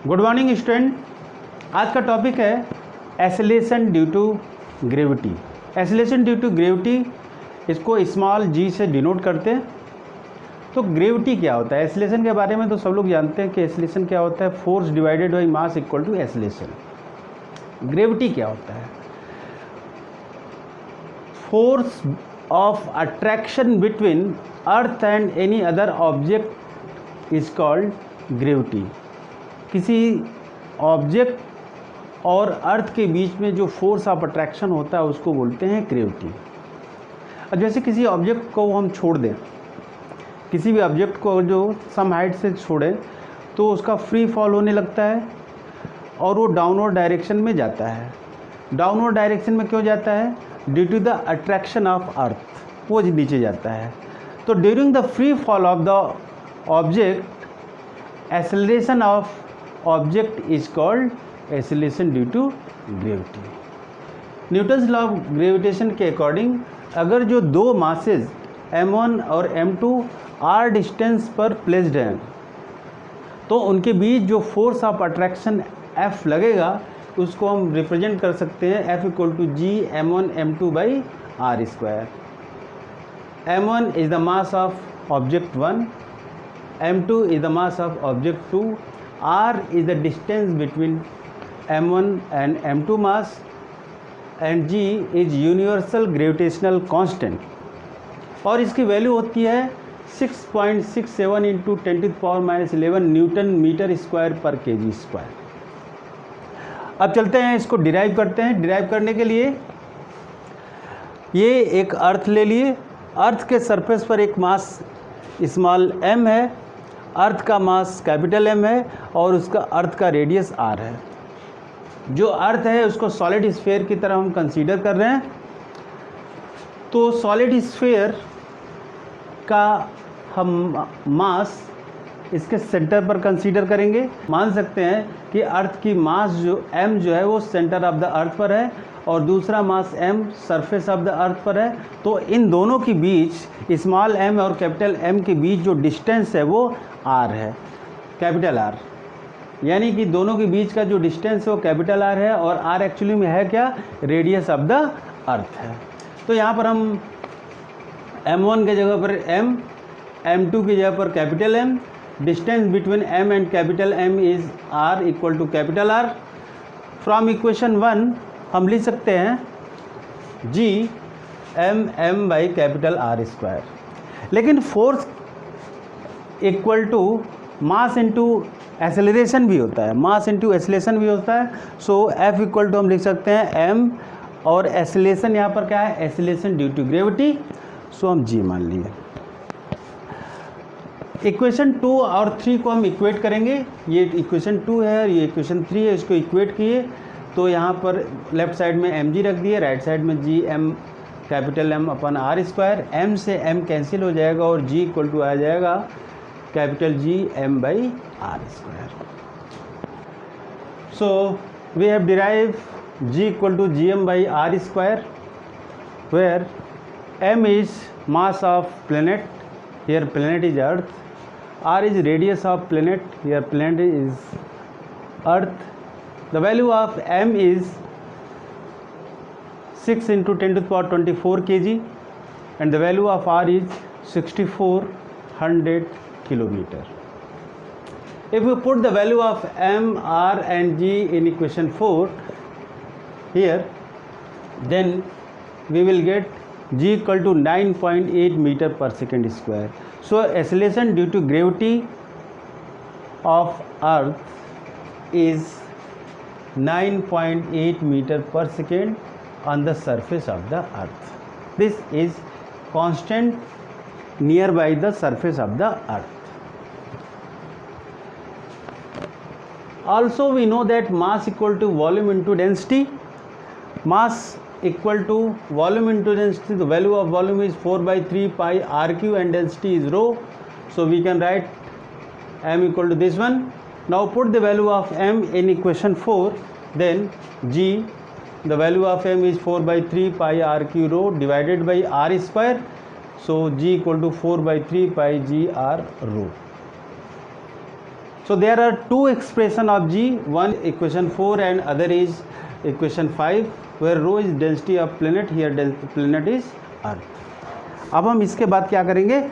Good morning student. आज का topic है acceleration due to gravity. Acceleration due to gravity, इसको स्मॉल जी से डिनोट करते हैं। तो ग्रेविटी क्या होता है? एक्सेलरेशन के बारे में तो सब लोग जानते हैं कि एक्सेलरेशन क्या होता है, force divided by mass equal to acceleration. Gravity क्या होता है? Force of attraction between earth and any other object is called gravity. किसी ऑब्जेक्ट और अर्थ के बीच में जो फोर्स ऑफ अट्रैक्शन होता है उसको बोलते हैं ग्रेविटी। और जैसे किसी ऑब्जेक्ट को हम छोड़ दें, किसी भी ऑब्जेक्ट को जो सम हाइट से छोड़ें तो उसका फ्री फॉल होने लगता है और वो डाउनवर्ड डायरेक्शन में जाता है। डाउनवर्ड डायरेक्शन में क्यों जाता है? Due to the attraction of earth, वो नीचे जाता है। तो during the free fall of the object, acceleration of object is called acceleration due to gravity. Newton's law of gravitation के अकॉर्डिंग अगर जो दो मासेज m1 और m2 आर डिस्टेंस पर प्लेस्ड हैं तो उनके बीच जो फोर्स ऑफ अट्रैक्शन F लगेगा उसको हम रिप्रेजेंट कर सकते हैं F equal to G m1 m2 by r square. m1 is the mass of object 1, m2 is the mass of object 2, r is the distance between m1 and m2 mass, and g is universal gravitational constant और इसकी value होती है 6.67 into 10⁻⁻11 Newton metre square पर KG square. अब चलते हैं, इसको derive करते हैं। डिराइव करने के लिए ये एक अर्थ ले लिए। अर्थ के सरफेस पर एक मास स्मॉल m है, अर्थ का मास कैपिटल M है और उसका अर्थ का रेडियस r है। जो अर्थ है उसको सॉलिड स्फीयर की तरह हम कंसीडर कर रहे हैं। तो सॉलिड स्फीयर का हम मास इसके सेंटर पर कंसीडर करेंगे। मान सकते हैं कि अर्थ की मास जो m जो है वो सेंटर ऑफ द अर्थ पर है और दूसरा मास m surface of the earth पर है। तो इन दोनों के बीच स्मॉल m और कैपिटल M के बीच जो डिस्टेंस है वो r है, कैपिटल R। यानी कि दोनों के बीच का जो डिस्टेंस है वो कैपिटल R है और R एक्चुअली में है क्या? रेडियस ऑफ द अर्थ है। तो यहाँ पर हम m1 के जगह पर m, m2 की जगह पर capital M, distance between m and capital M is R equal to capital R। From equation 1 हम लिख सकते हैं G m by capital R square. लेकिन force equal to mass into acceleration भी होता है, मास इंटू एक्सेलरेशन भी होता है। सो F इक्वल टू हम लिख सकते हैं m और एक्सेलरेशन यहाँ पर क्या है? Acceleration due to gravity. So हम g मान लिए। इक्वेशन 2 और 3 को हम इक्वेट करेंगे। ये इक्वेशन 2 है और ये इक्वेशन 3 है, इसको इक्वेट किए तो यहाँ पर लेफ्ट साइड में mg रख दिए, राइट साइड में जी m कैपिटल M अपन R स्क्वायर। m से m कैंसिल हो जाएगा और g इक्वल टू आ जाएगा capital G m by R square. So we have derive g equal to gm by R square where m is mass of planet, here planet is earth, r is radius of planet, here planet is earth. The value of m is 6 into 10⁻24 kg and the value of r is 6400 kilometer. If we put the value of m, r and g in equation 4 here, then we will get g equal to 9.8 meter per second square. So acceleration due to gravity of earth is 9.8 meter per second on the surface of the earth. This is constant nearby the surface of the earth. Also we know that mass equal to volume into density. Mass equal to volume into density, the value of volume is 4/3 pi rq and density is rho. So we can write m equal to this one. Now put the value of m in equation 4, then g, the value of m is 4/3 pi rq rho divided by r square. So g equal to 4/3 pi g r rho. So there are two expression of G, one equation 4 and other is equation 5, where rho is density of planet, here planet is earth. अब हम इसके बाद क्या करेंगे,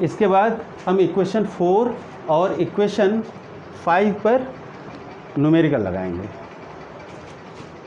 इसके बाद हम equation 4 और इक्वेशन 5 पर न्यूमेरिकल लगाएंगे.